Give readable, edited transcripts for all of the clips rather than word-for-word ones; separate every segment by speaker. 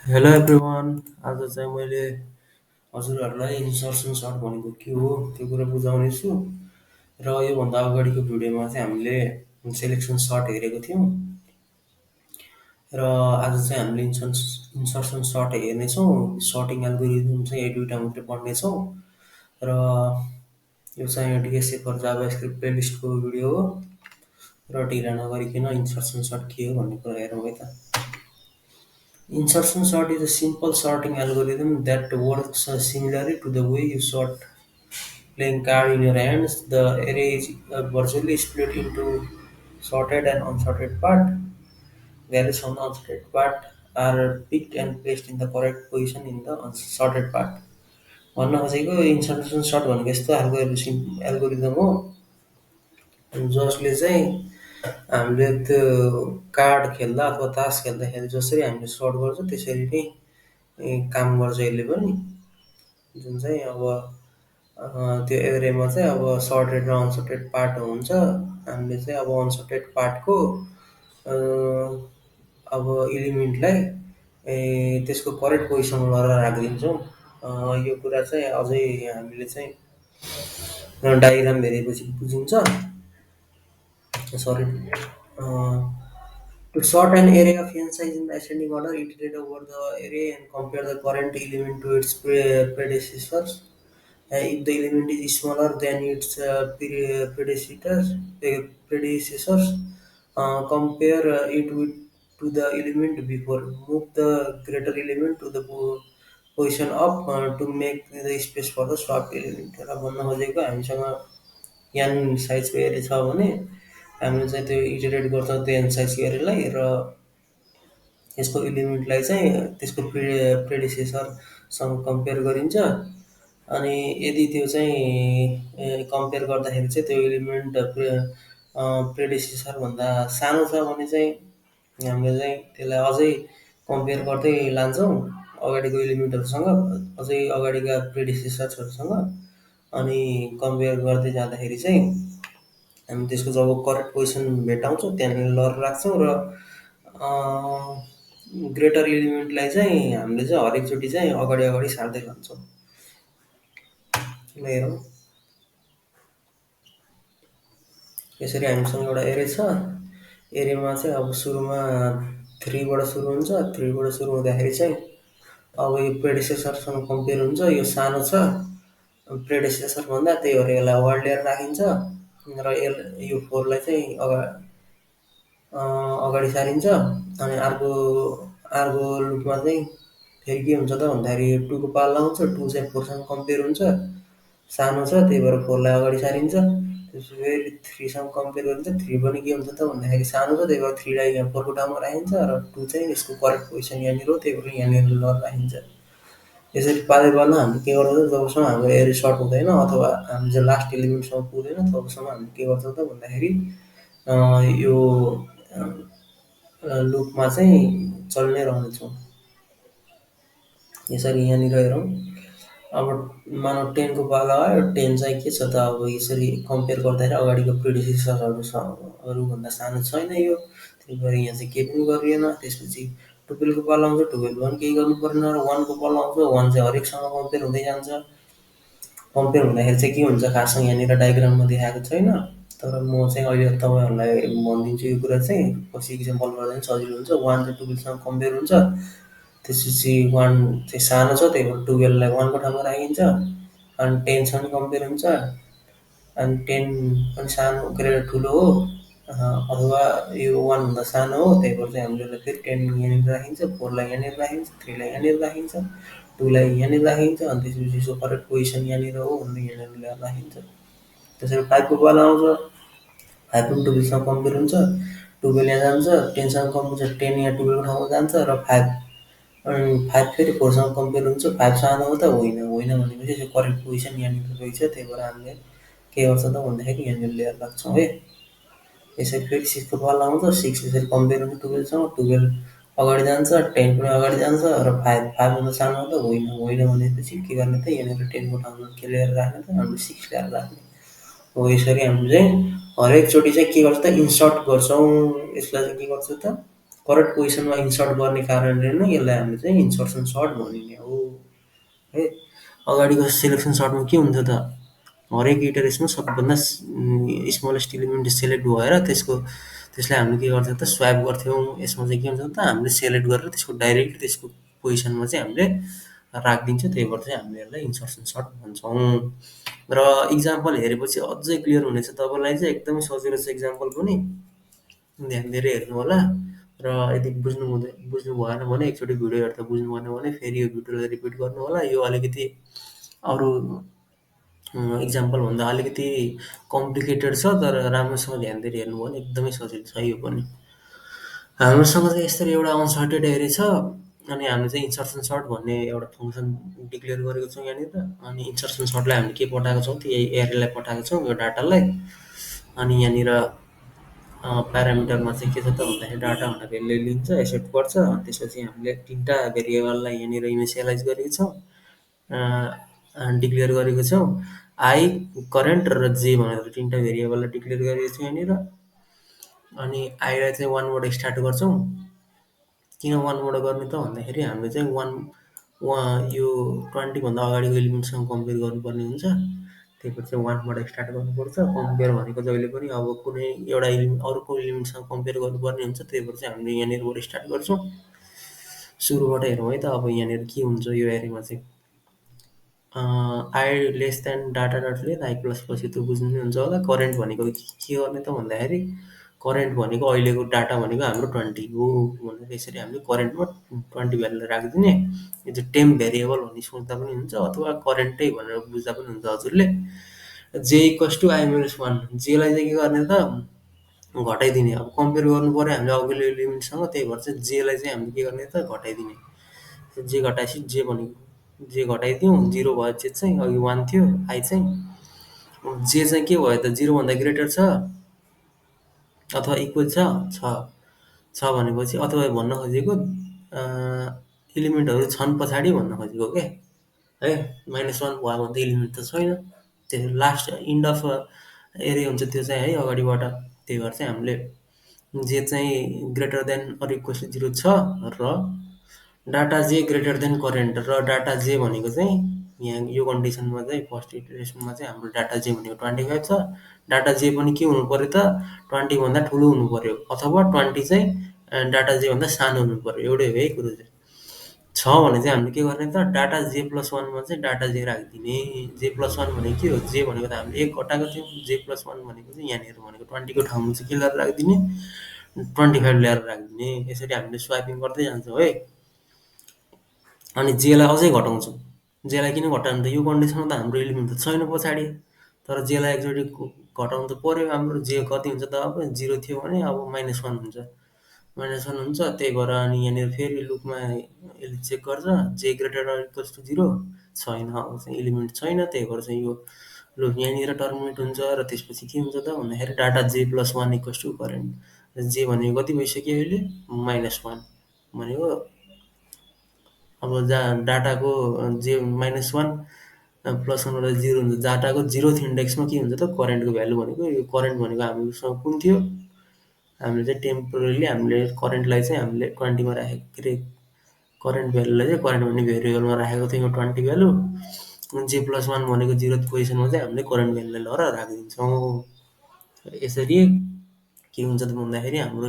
Speaker 1: Hello everyone. आज चाहिँ मैले हजुरहरूलाई इन्सर्सन सर्ट भनेको के हो त्यो कुरा बुझाउने छु। र योभन्दा अगाडिको भिडियोमा चाहिँ हामीले सेलेक्सन सर्ट हेरेको थियौँ र आज चाहिँ हामीले इन्सर्सन सर्ट हेर्नेछौँ। सर्टिङ एल्गोरिदम चाहिँ यो दुइटा मात्रै पढ्नेछौँ र यो चाहिँ डिएसए फर जाभा स्क्रिप्ट प्लेलिस्टको भिडियो हो। र ढिला नगरिकन इन्सर्सन सर्ट के हो भन्ने कुरा हेरौँ है त। Insertion sort is a simple sorting algorithm that works similarly to the way you sort playing card in your hands. The array is virtually split into sorted and unsorted part. Values from the unsorted part are picked and placed in the correct position in the unsorted part. भन्न खोजेको insertion short भनेको यस्तो खालको algorithm हो जसले चाहिँ हामीले त्यो कार्ड खेल्दा अथवा तास खेल्दाखेरि जसरी हामीले सर्ट गर्छौँ त्यसरी नै काम गर्छ यसले पनि। जुन चाहिँ अब त्यो एरेमा चाहिँ अब सर्टेड र अनसर्टेड पार्ट हुन्छ। हामीले चाहिँ अब अनसर्टेड पार्टको अब इलिमेन्टलाई त्यसको करेक्ट पोजिसनमा लगेर राखिदिन्छौँ। यो कुरा चाहिँ अझै हामीले चाहिँ डायग्राम हेरेपछि बुझिन्छ। Sorry, to sort an array of n size in the ascending order, iterate over the array and compare the current element to its predecessors. If the element is smaller than its predecessors, compare it with to the element before. Move the greater element to the position up to make the space for the swapped element. र भन्न खोजेको हामीसँग n साइजको एरे छ भने हामीले चाहिँ त्यो इटरेट गर्छौँ त्यो एन साइजको एरेलाई र यसको इलिमेन्टलाई चाहिँ त्यसको प्रेडिसेसरसँग कम्पेयर गरिन्छ। अनि यदि त्यो चाहिँ कम्पेयर गर्दाखेरि चाहिँ त्यो इलिमेन्ट प्रेडिसेसरभन्दा सानो छ भने चाहिँ हामीले चाहिँ त्यसलाई अझै कम्पेयर गर्दै लान्छौँ अगाडिको इलिमेन्टहरूसँग, अझै अगाडिका प्रेडिसेसर्सहरूसँग। अनि कम्पेयर गर्दै जाँदाखेरि चाहिँ हामी त्यसको जब करेक्ट पोजिसन भेटाउँछौँ त्यहाँनिर लर राख्छौँ र ग्रेटर इलिमेन्टलाई चाहिँ हामीले चाहिँ हरेकचोटि चाहिँ अगाडि अगाडि सार्दै लान्छौँ। ल हेरौँ, यसरी हामीसँग एउटा एरे छ। एरेमा चाहिँ अब सुरुमा 3 बाट सुरु हुन्छ। 3 बाट सुरु हुँदाखेरि चाहिँ अब यो प्रेडिसेसरसँग कम्पेयर हुन्छ, यो सानो छ प्रेडिसेसर भन्दा, त्यही भएर यसलाई अगाडि ल्याएर राखिन्छ र यो 4 लाई चाहिँ अगाडि सारिन्छ। अनि अर्को अर्को लुपमा चाहिँ फेरि के हुन्छ त भन्दाखेरि 2 को पालो आउँछ। 2 चाहिँ 4 सँग कम्पेयर हुन्छ, सानो छ त्यही भएर 4 लाई अगाडि सारिन्छ। त्यसपछि फेरि 3 सँग कम्पेयर गरिन्छ। 3 पनि के हुन्छ त भन्दाखेरि सानो छ त्यही भएर 3 लाई यहाँ 4 को ठाउँमा राखिन्छ र 2 चाहिँ यसको करेक्ट पोजिसन यहाँनिर हो त्यही भएर यहाँनिर लर राखिन्छ। यसरी पालै पालो हामीले के गर्छौँ त जबसम्म हाम्रो एरे सर्ट हुँदैन अथवा हामी चाहिँ लास्ट एलिमेन्टसम्म पुग्दैन तबसम्म हामीले के गर्छौँ त भन्दाखेरि यो लुपमा चाहिँ चल्ने रहनेछौँ। यसरी यहाँनिर हेरौँ, अब मानव 10 को पालो आयो। 10 चाहिँ के छ त अब यसरी कम्पेयर गर्दाखेरि अगाडिको प्रिडिसेसरहरूभन्दा सानो छैन यो, त्यही भएर यहाँ चाहिँ केही पनि गरिएन। त्यसपछि 12 को पालो आउँछ। 12 पनि केही गर्नु परेन र 1 को पालो आउँछ। 1 चाहिँ हरेकसँग कम्पेयर हुँदै जान्छ। कम्पेयर हुँदाखेरि चाहिँ के हुन्छ खाससँग यहाँनिर डायग्राममा देखाएको छैन, तर म चाहिँ अहिले तपाईँहरूलाई भनिदिन्छु यो कुरा चाहिँ पछि इक्जाम्पल गर्दा पनि सजिलो हुन्छ। 1 चाहिँ 12सँग कम्पेयर हुन्छ। त्यसपछि 1 चाहिँ सानो छ त्यही भएर 12 लाई 1 को ठाउँमा राखिन्छ। अनि 10 सँग कम्पेयर हुन्छ। अनि 10 पनि सानो ठुलो हो अथवा यो 1 भन्दा सानो हो त्यही भएर चाहिँ हामीले फेरि 10 यहाँनिर राखिन्छ। 4 लाई यहाँनिर राखिन्छ। 3 लाई यहाँनिर राखिन्छ। 2 लाई यहाँनिर राखिन्छ। अनि त्यसपछि यसको करेक्ट पोजिसन यहाँनिर हो भनेर यहाँनिर ल्याएर राखिन्छ। त्यसरी 5 को पालो आउँछ। 5 पनि 12 सँग कम्पेयर हुन्छ। 12 यहाँ जान्छ। 10 सँग कम्पेयर हुन्छ। 10 यहाँ 12 को ठाउँमा जान्छ र 5 अनि 5 फेरि 4 सँग कम्पेयर हुन्छ। 5 सानो हो त होइन, होइन भनेपछि यो करेक्ट पोजिसन यहाँनिर रहेछ त्यही भएर हामीले के गर्छ त भन्दाखेरि यहाँनिर ल्याएर राख्छौँ है। यसरी फेरि 6 को पालो आउँछ। 6 यसरी कम्पेयर हुन्छ 12 सँग। 12 अगाडि जान्छ। 10 पनि अगाडि जान्छ र 5 भन्दा सानो हो त होइन, होइन भनेपछि के गर्ने त यहाँनिर 10 को ठाउँमा के ल्याएर राख्ने त हामीले 6 ल्याएर राख्ने हो। यसरी हामीले चाहिँ हरेकचोटि चाहिँ के गर्छ त इन्सर्ट गर्छौँ। यसलाई चाहिँ के गर्छ त करेक्ट पोजिसनमा इन्सर्ट गर्ने कारणले नै यसलाई हामीले चाहिँ इन्सर्सन सर्ट भनिने हो है। अगाडिको सेलेक्सन सर्टमा के हुन्थ्यो त, हरेक इटरेसनमा सबभन्दा स्मलेस्ट इलिमेन्ट सेलेक्ट भएर त्यसलाई हामीले के गर्थ्यौँ त, स्वाप गर्थ्यौँ। यसमा चाहिँ के हुन्छ त, हामीले सेलेक्ट गरेर त्यसको डाइरेक्ट त्यसको पोजिसनमा चाहिँ हामीले राखिदिन्छौँ, त्यही भएर चाहिँ हामीले यसलाई इन्सर्सन सर्ट भन्छौँ। र इक्जाम्पल हेरेपछि अझै क्लियर हुनेछ तपाईँलाई चाहिँ, एकदमै सजिलो छ इक्जाम्पल पनि, ध्यान दिएर हेर्नु होला। र यदि बुझ्नु भएन भने एकचोटि भिडियो हेर्दा बुझ्नु भएन भने फेरि यो भिडियोलाई रिपिट गर्नु होला। यो अलिकति अरू इक्जाम्पल भन्दा अलिकति कम्प्लिकेटेड छ, तर राम्रोसँग ध्यान दिएर हेर्नु भयो भने एकदमै सजिलो छ यो पनि। हाम्रोसँग चाहिँ यसरी एउटा अनसर्टेड एरे छ, अनि हामीले चाहिँ इन्सर्सन सर्ट भन्ने एउटा फङ्सन डिक्लेयर गरेको छौँ यहाँनिर। अनि इन्सर्सन सर्टलाई हामीले के पठाएको छौँ, त्यही एरेलाई पठाएको छौँ, यो डाटालाई। अनि यहाँनिर प्यारामिटरमा चाहिँ के छ त भन्दाखेरि डाटा भनेर यसले लिन्छ, एक्सेप्ट गर्छ। अनि त्यसपछि हामीले 3टा भेरिएबललाई यहाँनिर इनिसियलाइज गरेको छौँ, डिक्लेयर गरेको छौँ। आई, करेन्ट र जे भनेर 3टा भेरिएबललाई डिक्लेयर गरेको छौँ यहाँनिर। अनि आईलाई चाहिँ 1 बाट स्टार्ट गर्छौँ। किन 1 बाट गर्ने त भन्दाखेरि हामीले चाहिँ यो 20 भन्दा अगाडिको एलिमेन्टसँग कम्पेयर गर्नुपर्ने हुन्छ, त्यही भएर चाहिँ 1 बाट स्टार्ट गर्नुपर्छ। कम्पेयर भनेको जहिले पनि अब कुनै एउटा अर्को एलिमेन्टसँग कम्पेयर गर्नुपर्ने हुन्छ, त्यही भएर चाहिँ हामीले यहाँनिरबाट स्टार्ट गर्छौँ। सुरुबाट हेरौँ है त, अब यहाँनिर के हुन्छ यो एरेमा चाहिँ, I less than data dot length, I plus पछि त बुझ्नु नै हुन्छ होला। करेन्ट भनेको के गर्ने त भन्दाखेरि, करेन्ट भनेको अहिलेको डाटा भनेको हाम्रो 20 हो भनेर यसरी हामीले करेन्टमा 20 भ्यालु राखिदिने। यो चाहिँ टेम्प भेरिएबल भन्ने सोच्दा पनि हुन्छ, अथवा करेन्टै भनेर बुझ्दा पनि हुन्छ हजुरले। जे इक्वल्स टु आई माइनस 1, जेलाई चाहिँ के गर्ने त, घटाइदिने। अब कम्पेयर गर्नु पऱ्यो हामीले अघिल्लो एलिमेन्टसँग, त्यही भएर चाहिँ जेलाई चाहिँ हामीले के गर्ने त, घटाइदिने। जे घटाएपछि जे भनेको जे घटाइदिउँ, 0 भयो जे चाहिँ, अघि 1 थियो आई चाहिँ। जे चाहिँ के भयो त, 0 भन्दा ग्रेटर छ अथवा इक्वल छ, छ भनेपछि, अथवा भन्न खोजेको एलिमेन्टहरू छन् पछाडि भन्न खोजेको के है। -1 भयो भने त एलिमेन्ट त छैन, त्यो लास्ट इन्ड अफ एरे हुन्छ त्यो चाहिँ है अगाडिबाट। त्यही भएर चाहिँ हामीले जे चाहिँ greater than or equal to 0 छ, र डाटा जे ग्रेटर देन करेन्ट, र डाटा जे भनेको चाहिँ यहाँ यो कन्डिसनमा चाहिँ फर्स्ट इटरेसनमा चाहिँ हाम्रो डाटा जे भनेको 25 छ। डाटा जे पनि के हुनु पऱ्यो त, 20 भन्दा ठुलो हुनु पऱ्यो, अथवा 20 चाहिँ डाटा जे भन्दा सानो हुनु पऱ्यो, एउटै हो है कुरो चाहिँ। छ भने चाहिँ हामीले के गर्ने त, डाटा जे प्लस 1 मा चाहिँ डाटा जे राखिदिने। जे प्लस 1 भनेको के हो, जे भनेको त हामीले 1 घटाएको थियौँ, जे प्लस 1 भनेको चाहिँ यहाँनिर भनेको 20 को ठाउँमा चाहिँ के ल्याएर राखिदिने, 25 ल्याएर राखिदिने। यसरी हामीले स्वाइपिङ गर्दै जान्छौँ है। अनि जेलाई अझै घटाउँछौँ। जेलाई किन घटाउनु त, यो कन्डिसनमा त हाम्रो एलिमेन्ट त छैन पछाडि, तर जेलाई एकचोटि घटाउनु त पऱ्यो। हाम्रो जे कति हुन्छ त, अब 0 थियो भने अब -1 हुन्छ, -1 हुन्छ। त्यही भएर अनि यहाँनिर फेरि लुपमा यसले चेक गर्छ, जे ग्रेटर अर इक्वल्स टु 0 छैन, अब चाहिँ एलिमेन्ट छैन। त्यही भएर चाहिँ यो लुप यहाँनिर टर्मिनेट हुन्छ। र त्यसपछि के हुन्छ त भन्दाखेरि, डाटा जे प्लस 1 इक्वल्स टु करेन्ट। जे भनेको कति भइसक्यो अहिले, -1 भनेको। अब डाटाको जे -1 प्लस 1 बाट 0 हुन्छ। डाटाको 0th इन्डेक्समा के हुन्छ त, करेन्टको भ्यालु भनेको, यो करेन्ट भनेको हामीसँग कुन थियो, हामीले चाहिँ टेम्पोररीली हामीले करेन्टलाई चाहिँ हामीले 20 मा राखेको, के अरे करेन्ट भ्यालुलाई चाहिँ करेन्ट भन्ने भेरिएबलमा राखेको थियौँ 20 भ्यालु। जे प्लस 1 भनेको 0th पोजिसनमा चाहिँ हामीले करेन्ट भ्यालुलाई लगेर राखिदिन्छौँ। यसरी के हुन्छ त भन्दाखेरि, हाम्रो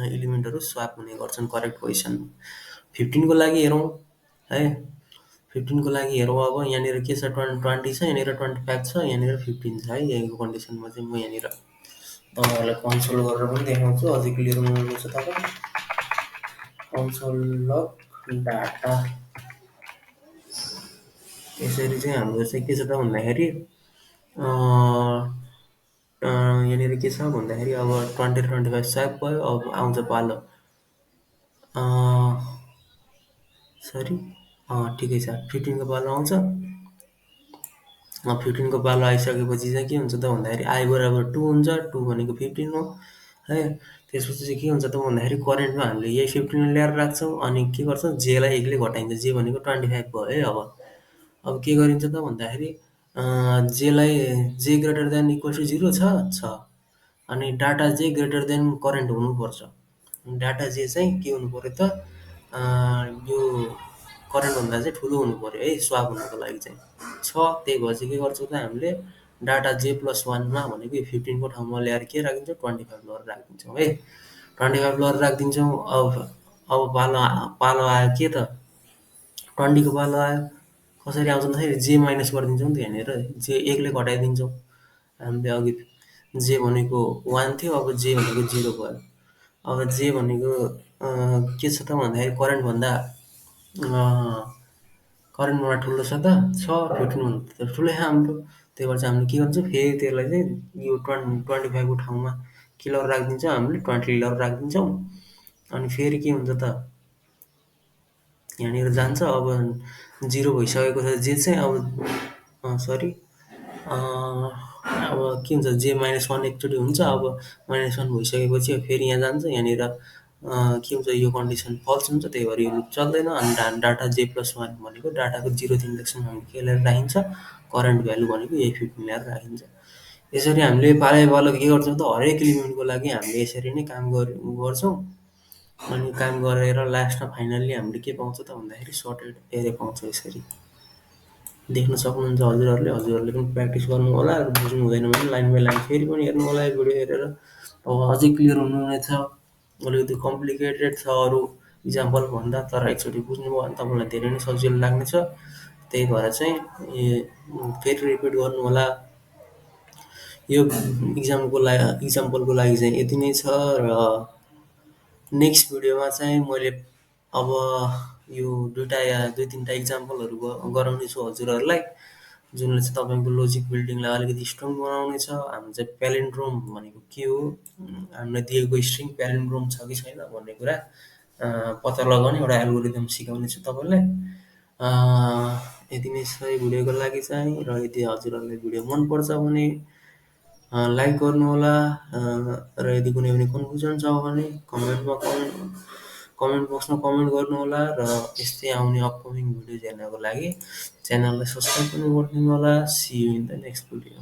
Speaker 1: एलिमेन्टहरू स्वाप हुने गर्छन् करेक्ट पोजिसन। 15 को लागि हेरौँ है। 15 को लागि हेरौँ। अब यहाँनिर के छ, 20 छ, यहाँनिर 25 छ, यहाँनिर 15 छ है। यहीँको कन्डिसनमा चाहिँ म यहाँनिर तपाईँहरूलाई कन्सोल गरेर पनि देखाउँछु, अझै क्लियर हुनुहुन्छ तपाईँ। कन्सोल लग डाटा, यसरी चाहिँ हाम्रो चाहिँ के छ त भन्दाखेरि, यहाँनिर के छ भन्दाखेरि, अब 20 र 25 स्वाप भयो। अब आउँछ पालो, सरी ठिकै छ, 15 को पालो आउँछ। 15 को पालो आइसकेपछि चाहिँ के हुन्छ त भन्दाखेरि, आई बराबर 2 हुन्छ, 2 भनेको 15 हो है। त्यसपछि चाहिँ के हुन्छ त भन्दाखेरि, करेन्टमा हामीले यही 15 ल्याएर राख्छौँ। अनि के गर्छौँ, जेलाई एक्लै घटाइन्छ, जे भनेको 25 भयो है। अब के गरिन्छ त भन्दाखेरि, जेलाई जे ग्रेटर देन इक्वल टु 0 छ, अनि डाटा जे ग्रेटर देन करेन्ट हुनुपर्छ। डाटा जे चाहिँ के हुनु पऱ्यो त यो करेन्टभन्दा चाहिँ ठुलो हुनु पऱ्यो है स्वाप हुनुको लागि चाहिँ छ। त्यही भएर चाहिँ के गर्छौँ त हामीले डाटा जे प्लस वानमा भनेको यो 15 को ठाउँमा ल्याएर के राखिदिन्छौँ 25 लगेर राखिदिन्छौँ है। 25 लगेर राखिदिन्छौँ। अब पालो पालो आयो के त 20 को पालो आयो। कसरी आउँछ भन्दाखेरि जे माइनस गरिदिन्छौँ नि त यहाँनिर जे 1 ले घटाइदिन्छौँ। हामीले अघि जे भनेको 1 थियो अब जे भनेको 0 भयो। अब जे भनेको के छ त भन्दाखेरि करेन्टभन्दा ठुलो छ त छ 15 भन्दा त ठुलै छ हाम्रो। त्यही भएर चाहिँ हामीले के गर्छौँ फेरि त्यसलाई चाहिँ यो 25 को ठाउँमा के लगेर राखिदिन्छौँ हामीले 20 लगेर राखिदिन्छौँ। अनि फेरि के हुन्छ त यहाँनिर जान्छ अब 0 भइसकेको छ जे चाहिँ अब सरी अब के हुन्छ जे -1 एकचोटि हुन्छ अब -1 भइसकेपछि अब फेरि यहाँ जान्छ यहाँनिर के हुन्छ यो कन्डिसन फल्स हुन्छ त्यही भएर यो लुप चल्दैन। अनि डाटा जे प्लस 1 भनेको डाटाको 0th इन्डेक्समा हामीले के ल्याएर राखिन्छ करेन्ट भ्यालु भनेको यही 15 ल्याएर राखिन्छ। यसरी हामीले पालै पालो के गर्छौँ त हरेक एलिमेन्टको लागि हामीले यसरी नै काम गर्छौँ। अनि काम गरेर लास्टमा फाइनल्ली हामीले के पाउँछ त भन्दाखेरि सर्टेड एरे पाउँछ यसरी। देख्न सक्नुहुन्छ हजुरहरूले पनि प्र्याक्टिस गर्नु होला र बुझ्नु हुँदैन भने लाइन बाई लाइन फेरि पनि हेर्नु होला यो भिडियो हेरेर अब अझै क्लियर हुनुहुनेछ। अलिकति कम्प्लिकेटेड छ अरू इक्जाम्पल भन्दा तर एकचोटि बुझ्नुभयो भने तपाईँलाई धेरै नै सजिलो लाग्नेछ। त्यही भएर चाहिँ फेरि रिपिट गर्नु होला। यो इक्जाम्पलको लागि चाहिँ यति नै छ र नेक्स्ट भिडियोमा चाहिँ मैले अब यो दुईवटा या दुई तिनवटा इक्जाम्पलहरू गराउनेछु हजुरहरूलाई जुनले चाहिँ तपाईँको लजिक बिल्डिङलाई अलिकति स्ट्रङ बनाउनेछ। हाम्रो चाहिँ प्यालिन्ड्रोम भनेको के हो हामीलाई दिएको स्ट्रिङ प्यालिन्ड्रोम छ कि छैन भन्ने कुरा पत्ता लगाउने एउटा एल्गोरिदम सिकाउनेछु तपाईँलाई। यति नै छ यो भिडियोको लागि चाहिँ र यदि हजुरहरूलाई भिडियो मनपर्छ भने लाइक गर्नुहोला र यदि कुनै पनि कन्फ्युजन छ भने कमेन्ट बक्समा कमेन्ट गर्नुहोला र यस्तै आउने अपकमिङ भिडियोज हेर्नको लागि च्यानललाई सब्सक्राइब पनि गरिदिनु होला। See you in the next video.